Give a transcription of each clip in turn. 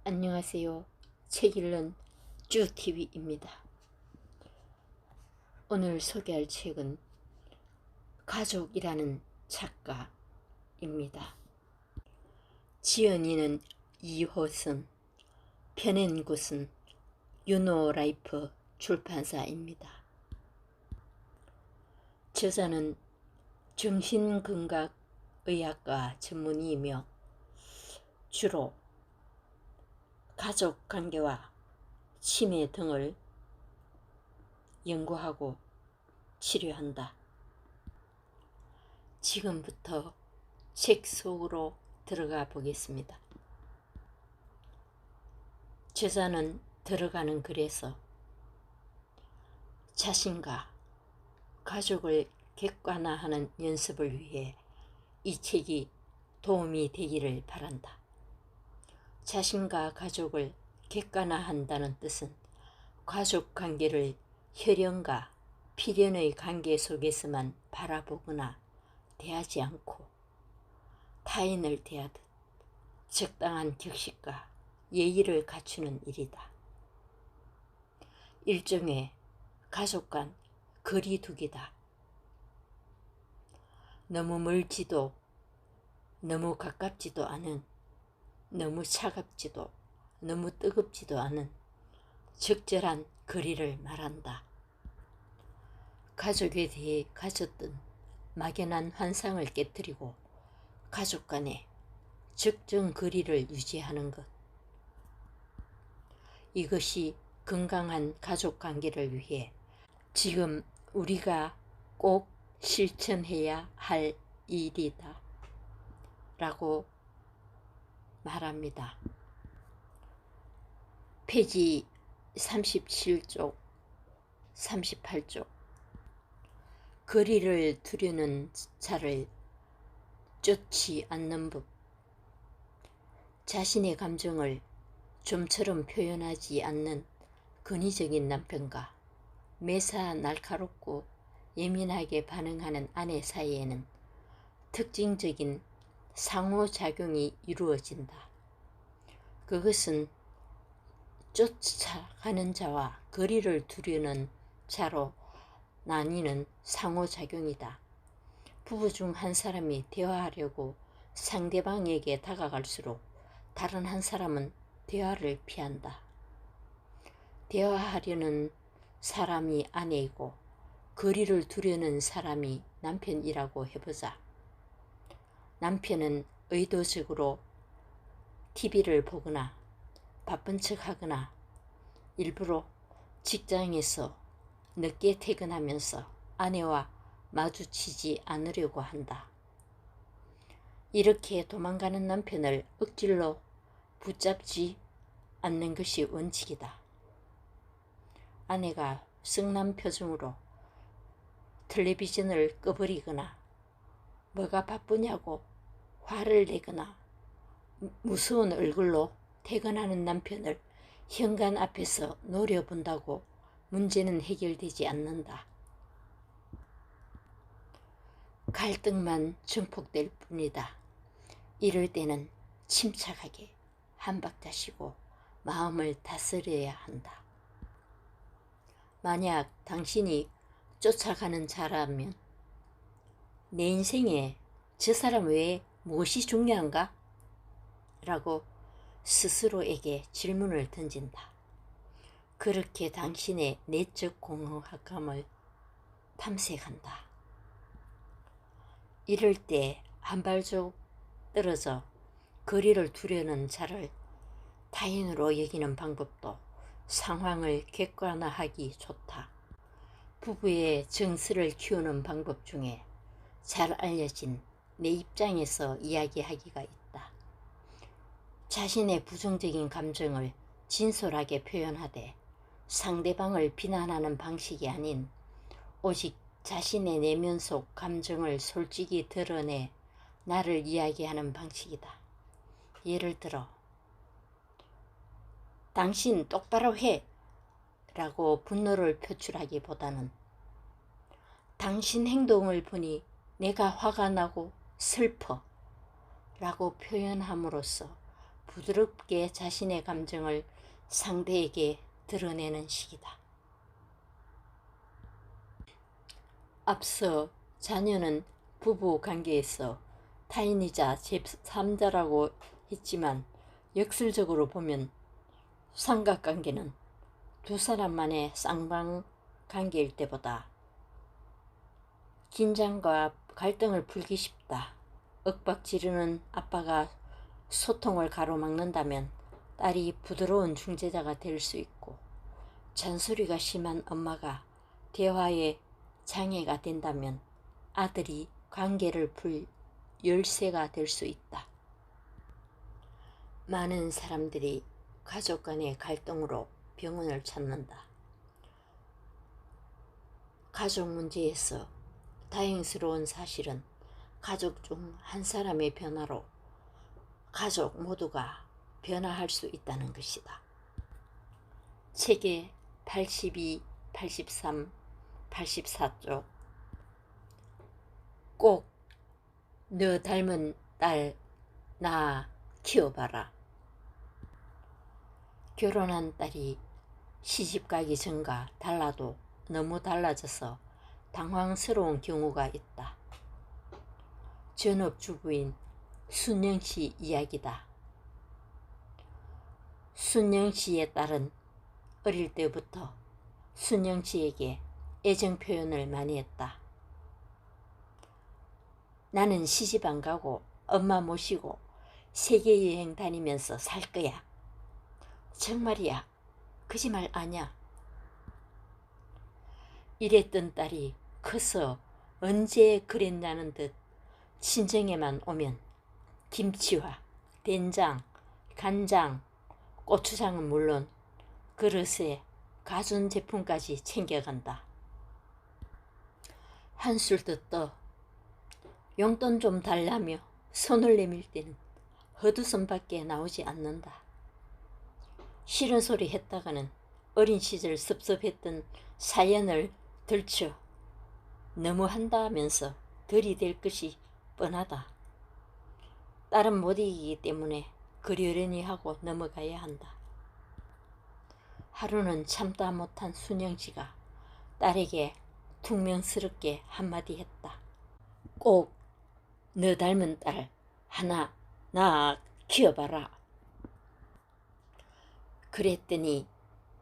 안녕하세요. 책 읽는 쭈TV입니다. 오늘 소개할 책은 가족이라는 작가입니다. 지은이는 이호선, 펴낸 곳은 유노라이프 출판사입니다. 저자는 정신건강의학과 전문의이며 주로 가족관계와 치매 등을 연구하고 치료한다. 지금부터 책 속으로 들어가 보겠습니다. 저자는 들어가는 글에서 자신과 가족을 객관화하는 연습을 위해 이 책이 도움이 되기를 바란다. 자신과 가족을 객관화한다는 뜻은 가족관계를 혈연과 필연의 관계 속에서만 바라보거나 대하지 않고 타인을 대하듯 적당한 격식과 예의를 갖추는 일이다. 일종의 가족 간 거리두기다. 너무 멀지도 너무 가깝지도 않은, 너무 차갑지도 너무 뜨겁지도 않은 적절한 거리를 말한다. 가족에 대해 가졌던 막연한 환상을 깨뜨리고 가족 간에 적정 거리를 유지하는 것. 이것이 건강한 가족 관계를 위해 지금 우리가 꼭 실천해야 할 일이다 라고 말합니다. 페이지 37쪽, 38쪽. 거리를 두려는 자를 쫓지 않는 법. 자신의 감정을 좀처럼 표현하지 않는 근위적인 남편과 매사 날카롭고 예민하게 반응하는 아내 사이에는 특징적인 상호작용이 이루어진다. 그것은 쫓아가는 자와 거리를 두려는 자로 나뉘는 상호작용이다. 부부 중 한 사람이 대화하려고 상대방에게 다가갈수록 다른 한 사람은 대화를 피한다. 대화하려는 사람이 아내이고 거리를 두려는 사람이 남편이라고 해보자. 남편은 의도적으로 TV를 보거나 바쁜 척하거나 일부러 직장에서 늦게 퇴근하면서 아내와 마주치지 않으려고 한다. 이렇게 도망가는 남편을 억지로 붙잡지 않는 것이 원칙이다. 아내가 성난 표정으로 텔레비전을 꺼버리거나 뭐가 바쁘냐고 화를 내거나 무서운 얼굴로 퇴근하는 남편을 현관 앞에서 노려본다고 문제는 해결되지 않는다. 갈등만 증폭될 뿐이다. 이럴 때는 침착하게 한 박자 쉬고 마음을 다스려야 한다. 만약 당신이 쫓아가는 자라면 내 인생에 저 사람 외에 무엇이 중요한가? 라고 스스로에게 질문을 던진다. 그렇게 당신의 내적 공허함을 탐색한다. 이럴 때 한 발짝 떨어져 거리를 두려는 자를 타인으로 여기는 방법도 상황을 객관화하기 좋다. 부부의 정서를 키우는 방법 중에 잘 알려진 내 입장에서 이야기하기가 있다. 자신의 부정적인 감정을 진솔하게 표현하되 상대방을 비난하는 방식이 아닌 오직 자신의 내면 속 감정을 솔직히 드러내 나를 이야기하는 방식이다. 예를 들어 당신 똑바로 해 라고 분노를 표출하기보다는 당신 행동을 보니 내가 화가 나고 슬퍼 라고 표현함으로써 부드럽게 자신의 감정을 상대에게 드러내는 시기다. 앞서 자녀는 부부 관계에서 타인이자 제3자라고 했지만 역설적으로 보면 삼각관계는 두 사람만의 쌍방 관계일 때보다 긴장과 갈등을 풀기 쉽다. 윽박 지르는 아빠가 소통을 가로막는다면 딸이 부드러운 중재자가 될 수 있고, 잔소리가 심한 엄마가 대화의 장애가 된다면 아들이 관계를 풀 열쇠가 될 수 있다. 많은 사람들이 가족 간의 갈등으로 병원을 찾는다. 가족 문제에서 다행스러운 사실은 가족 중 한 사람의 변화로 가족 모두가 변화할 수 있다는 것이다. 책의 82, 83, 84쪽 꼭 너 닮은 딸 낳아 키워봐라. 결혼한 딸이 시집가기 전과 달라도 너무 달라져서 당황스러운 경우가 있다. 전업주부인 순영씨 이야기다. 순영씨의 딸은 어릴 때부터 순영씨에게 애정 표현을 많이 했다. 나는 시집 안 가고 엄마 모시고 세계여행 다니면서 살 거야. 정말이야. 거짓말 아냐. 이랬던 딸이 커서 언제 그랬냐는 듯 친정에만 오면 김치와 된장, 간장, 고추장은 물론 그릇에 가전제품까지 챙겨간다. 한술 더 떠 용돈 좀 달라며 손을 내밀 때는 헛웃음밖에 나오지 않는다. 싫은 소리 했다가는 어린 시절 섭섭했던 사연을 들춰 너무한다 하면서 들이댈 것이 뻔하다. 딸은 못 이기기 때문에 그러려니 하고 넘어가야 한다. 하루는 참다 못한 순영씨가 딸에게 퉁명스럽게 한마디 했다. 꼭 너 닮은 딸 하나 낳아 키워봐라. 그랬더니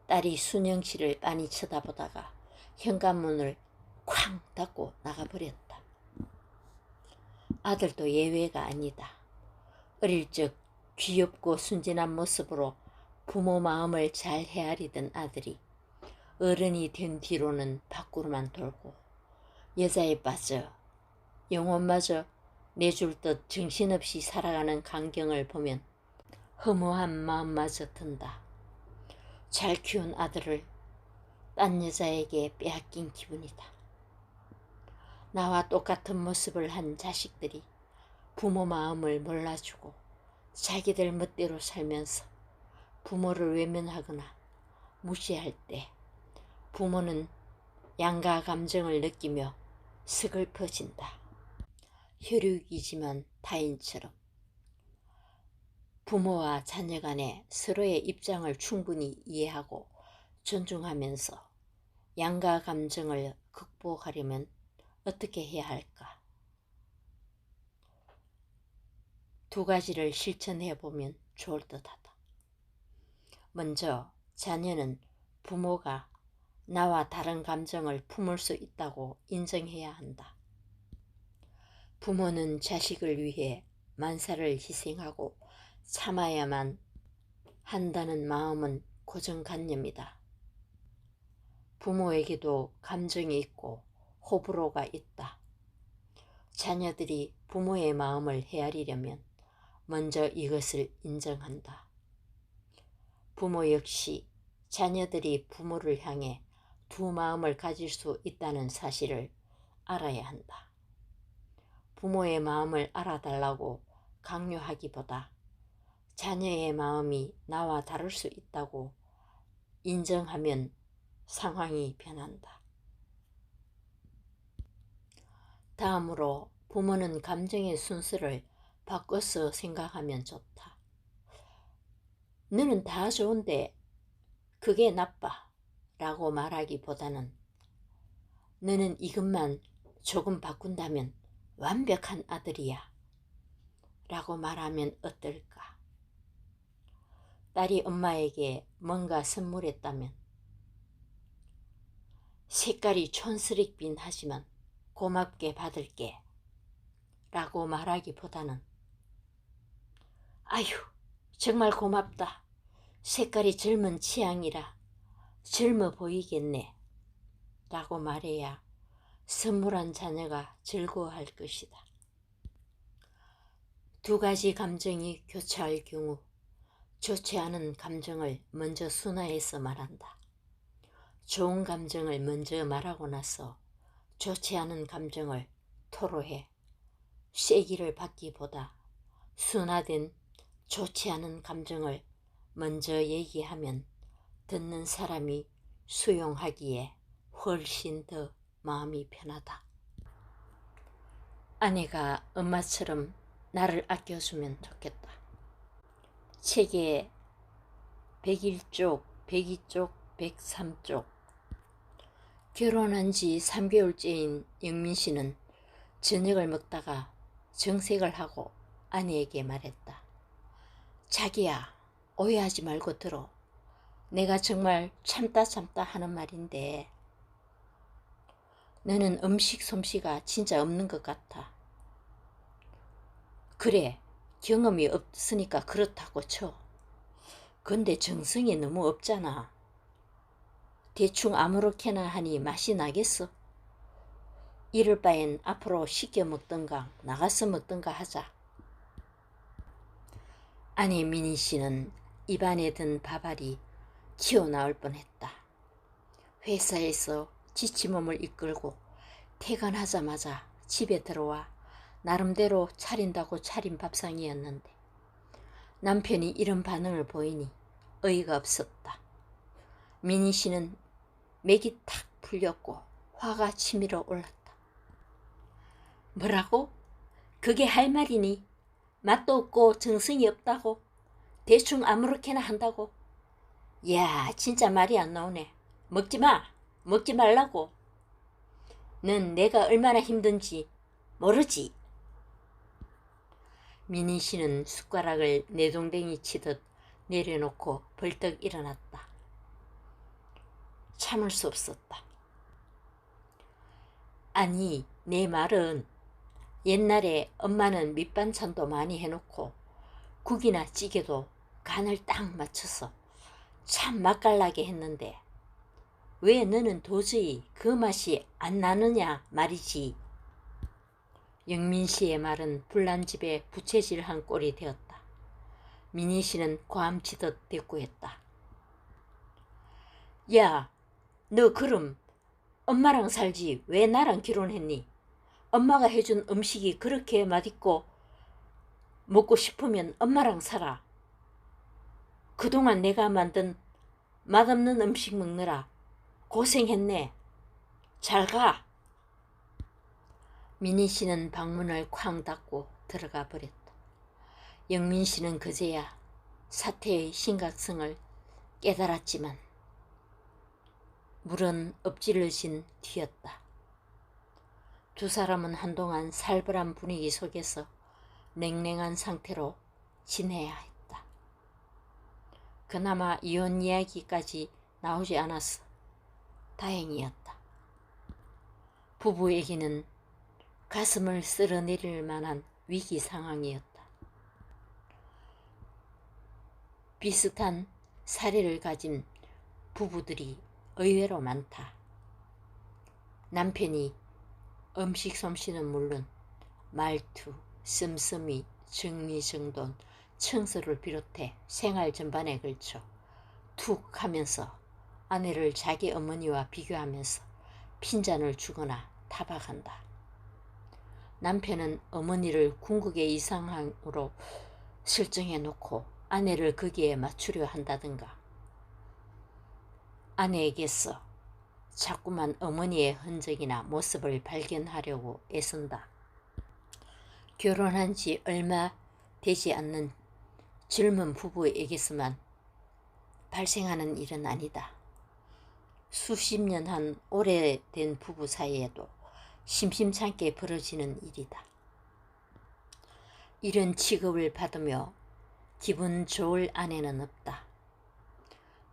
딸이 순영씨를 빤히 쳐다보다가 현관문을 쾅 닫고 나가버렸다. 아들도 예외가 아니다. 어릴 적 귀엽고 순진한 모습으로 부모 마음을 잘 헤아리던 아들이 어른이 된 뒤로는 밖으로만 돌고 여자에 빠져 영혼마저 내줄 듯 정신없이 살아가는 광경을 보면 허무한 마음마저 든다. 잘 키운 아들을 딴 여자에게 빼앗긴 기분이다. 나와 똑같은 모습을 한 자식들이 부모 마음을 몰라주고 자기들 멋대로 살면서 부모를 외면하거나 무시할 때 부모는 양가 감정을 느끼며 서글퍼진다. 혈육이지만 타인처럼 부모와 자녀 간에 서로의 입장을 충분히 이해하고 존중하면서 양가 감정을 극복하려면 어떻게 해야 할까? 두 가지를 실천해 보면 좋을 듯하다. 먼저 자녀는 부모가 나와 다른 감정을 품을 수 있다고 인정해야 한다. 부모는 자식을 위해 만사를 희생하고 참아야만 한다는 마음은 고정관념이다. 부모에게도 감정이 있고 호불호가 있다. 자녀들이 부모의 마음을 헤아리려면 먼저 이것을 인정한다. 부모 역시 자녀들이 부모를 향해 두 마음을 가질 수 있다는 사실을 알아야 한다. 부모의 마음을 알아달라고 강요하기보다 자녀의 마음이 나와 다를 수 있다고 인정하면 상황이 변한다. 다음으로 부모는 감정의 순서를 바꿔서 생각하면 좋다. 너는 다 좋은데 그게 나빠 라고 말하기보다는 너는 이것만 조금 바꾼다면 완벽한 아들이야 라고 말하면 어떨까? 딸이 엄마에게 뭔가 선물했다면 색깔이 촌스럽긴 하지만 고맙게 받을게 라고 말하기보다는 아휴 정말 고맙다. 색깔이 젊은 취향이라 젊어 보이겠네 라고 말해야 선물한 자녀가 즐거워할 것이다. 두 가지 감정이 교차할 경우 좋지 않은 감정을 먼저 순화해서 말한다. 좋은 감정을 먼저 말하고 나서 좋지 않은 감정을 토로해 쐐기를 받기보다 순화된 좋지 않은 감정을 먼저 얘기하면 듣는 사람이 수용하기에 훨씬 더 마음이 편하다. 아내가 엄마처럼 나를 아껴주면 좋겠다. 책에 101쪽, 102쪽, 103쪽. 결혼한 지 3개월째인 영민 씨는 저녁을 먹다가 정색을 하고 아내에게 말했다. 자기야, 오해하지 말고 들어. 내가 정말 참다 하는 말인데 너는 음식 솜씨가 진짜 없는 것 같아. 그래, 경험이 없으니까 그렇다고 쳐. 근데 정성이 너무 없잖아. 대충 아무렇게나 하니 맛이 나겠어? 이럴 바엔 앞으로 시켜 먹던가 나가서 먹던가 하자. 아내 민희 씨는 입안에 든 밥알이 튀어나올 뻔했다. 회사에서 지친 몸을 이끌고 퇴근하자마자 집에 들어와 나름대로 차린다고 차린 밥상이었는데 남편이 이런 반응을 보이니 어이가 없었다. 민희 씨는 맥이 탁 풀렸고 화가 치밀어 올랐다. 뭐라고? 그게 할 말이니? 맛도 없고 정성이 없다고? 대충 아무렇게나 한다고? 야, 진짜 말이 안 나오네. 먹지 마. 먹지 말라고. 넌 내가 얼마나 힘든지 모르지? 민희 씨는 숟가락을 내동댕이 치듯 내려놓고 벌떡 일어났다. 참을 수 없었다. 아니, 내 말은 옛날에 엄마는 밑반찬도 많이 해놓고 국이나 찌개도 간을 딱 맞춰서 참 맛깔나게 했는데 왜 너는 도저히 그 맛이 안 나느냐 말이지. 영민 씨의 말은 불난 집에 부채질한 꼴이 되었다. 민희 씨는 고함치듯 대꾸했다. 야, 너 그럼 엄마랑 살지 왜 나랑 결혼했니? 엄마가 해준 음식이 그렇게 맛있고 먹고 싶으면 엄마랑 살아. 그동안 내가 만든 맛없는 음식 먹느라 고생했네. 잘 가. 민희 씨는 방문을 쾅 닫고 들어가 버렸다. 영민 씨는 그제야 사태의 심각성을 깨달았지만 물은 엎질러진 뒤였다. 두 사람은 한동안 살벌한 분위기 속에서 냉랭한 상태로 지내야 했다. 그나마 이혼 이야기까지 나오지 않아서 다행이었다. 부부에게는 가슴을 쓸어내릴 만한 위기 상황이었다. 비슷한 사례를 가진 부부들이 의외로 많다. 남편이 음식 솜씨는 물론 말투, 씀씀이, 정리정돈, 청소를 비롯해 생활 전반에 걸쳐 툭 하면서 아내를 자기 어머니와 비교하면서 핀잔을 주거나 타박한다. 남편은 어머니를 궁극의 이상으로 설정해 놓고 아내를 거기에 맞추려 한다든가 아내에게서 자꾸만 어머니의 흔적이나 모습을 발견하려고 애쓴다. 결혼한 지 얼마 되지 않는 젊은 부부에게서만 발생하는 일은 아니다. 수십 년 한 오래된 부부 사이에도 심심찮게 벌어지는 일이다. 이런 취급을 받으며 기분 좋을 아내는 없다.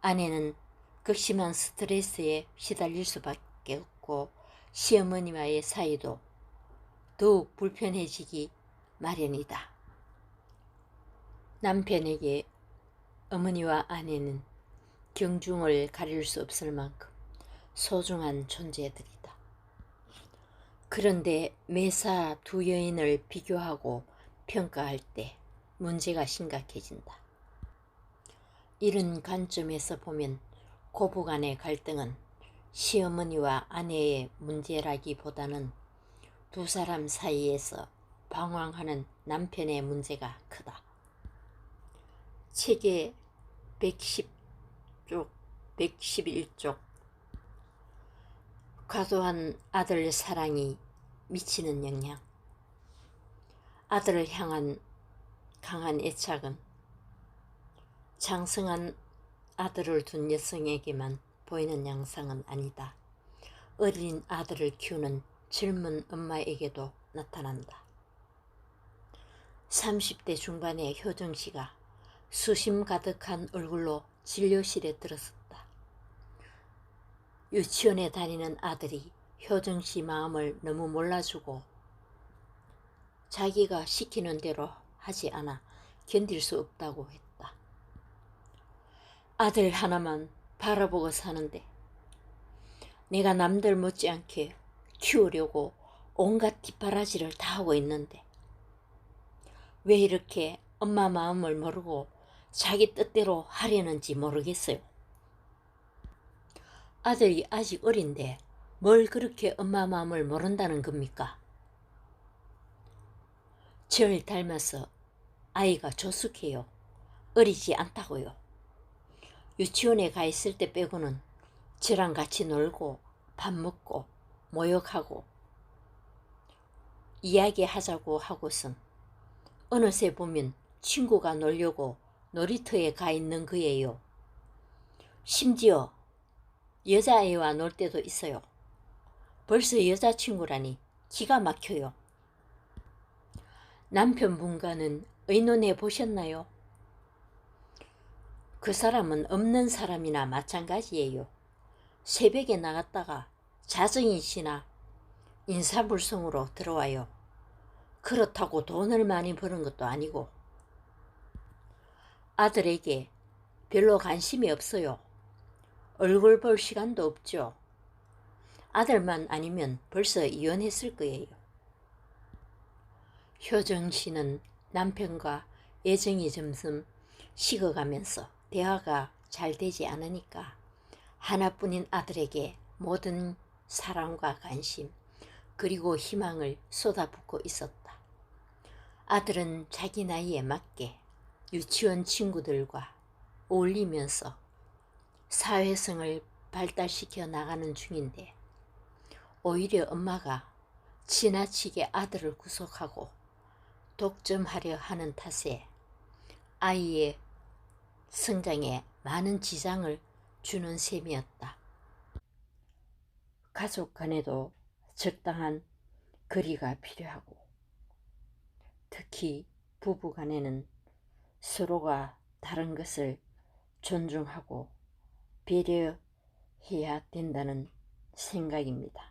아내는 극심한 스트레스에 시달릴 수밖에 없고 시어머니와의 사이도 더욱 불편해지기 마련이다. 남편에게 어머니와 아내는 경중을 가릴 수 없을 만큼 소중한 존재들이다. 그런데 매사 두 여인을 비교하고 평가할 때 문제가 심각해진다. 이런 관점에서 보면 고부간의 갈등은 시어머니와 아내의 문제라기보다는 두 사람 사이에서 방황하는 남편의 문제가 크다. 책의 110쪽, 111쪽 과도한 아들 사랑이 미치는 영향. 아들을 향한 강한 애착은 장성한 아들을 둔 여성에게만 보이는 양상은 아니다. 어린 아들을 키우는 젊은 엄마에게도 나타난다. 30대 중반의 효정씨가 수심 가득한 얼굴로 진료실에 들어섰다. 유치원에 다니는 아들이 효정씨 마음을 너무 몰라주고 자기가 시키는 대로 하지 않아 견딜 수 없다고 했다. 아들 하나만 바라보고 사는데 내가 남들 못지않게 키우려고 온갖 뒷바라지를 다 하고 있는데 왜 이렇게 엄마 마음을 모르고 자기 뜻대로 하려는지 모르겠어요. 아들이 아직 어린데 뭘 그렇게 엄마 마음을 모른다는 겁니까? 절 닮아서 아이가 조숙해요. 어리지 않다고요. 유치원에 가 있을 때 빼고는 저랑 같이 놀고 밥 먹고 모욕하고 이야기하자고 하고선 어느새 보면 친구가 놀려고 놀이터에 가 있는 거예요. 심지어 여자아이와 놀 때도 있어요. 벌써 여자친구라니 기가 막혀요. 남편분과는 의논해 보셨나요? 그 사람은 없는 사람이나 마찬가지예요. 새벽에 나갔다가 자정이시나 인사불성으로 들어와요. 그렇다고 돈을 많이 버는 것도 아니고 아들에게 별로 관심이 없어요. 얼굴 볼 시간도 없죠. 아들만 아니면 벌써 이혼했을 거예요. 효정 씨는 남편과 애정이 점점 식어가면서 대화가 잘 되지 않으니까 하나뿐인 아들에게 모든 사랑과 관심 그리고 희망을 쏟아붓고 있었다. 아들은 자기 나이에 맞게 유치원 친구들과 어울리면서 사회성을 발달시켜 나가는 중인데 오히려 엄마가 지나치게 아들을 구속하고 독점하려 하는 탓에 아이의 성장에 많은 지장을 주는 셈이었다. 가족 간에도 적당한 거리가 필요하고 특히 부부 간에는 서로가 다른 것을 존중하고 배려해야 된다는 생각입니다.